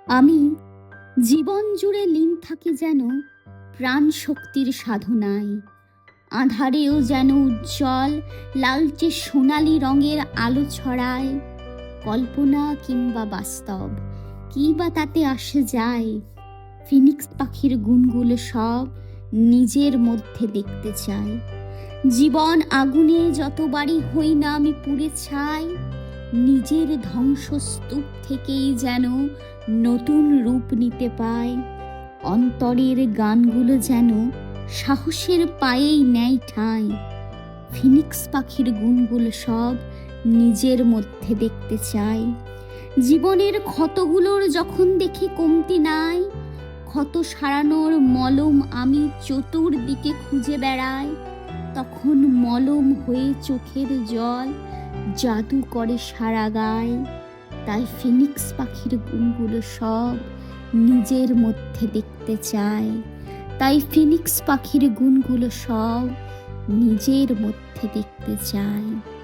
আমি জীবন জুড়ে লীন থাকি যেন প্রাণ শক্তির সাধনায়। আঁধারেও যেন উজ্জ্বল লালচে সোনালি রঙের আলো ছড়ায়। কল্পনা কিংবা বাস্তব কি বা তাতে আসে যায়। ফিনিক্স পাখির গুণগুলো সব নিজের মধ্যে দেখতে চাই। জীবন আগুনে যতবারই হই না আমি পুড়ে ছাই, নিজের ধ্বংসস্তূপ থেকেই যেন নতুন রূপ নিতে পায়। অন্তরের গানগুলো যেন সাহসের পায়েই নেয় ঠাঁই। ফিনিক্স পাখির গুণগুলো সব নিজের মধ্যে দেখতে চাই। জীবনের ক্ষতগুলোর যখন দেখি কমতি নাই, ক্ষত সারানোর মলম আমি চতুর্দিকে খুঁজে বেড়াই। তখন মলম হয়ে চোখের জল জাদু করে সারা গায়। তাই ফিনিক্স পাখির গুণগুলো সব নিজের মধ্যে দেখতে চায়। তাই ফিনিক্স পাখির গুণগুলো সব নিজের মধ্যে দেখতে চায়।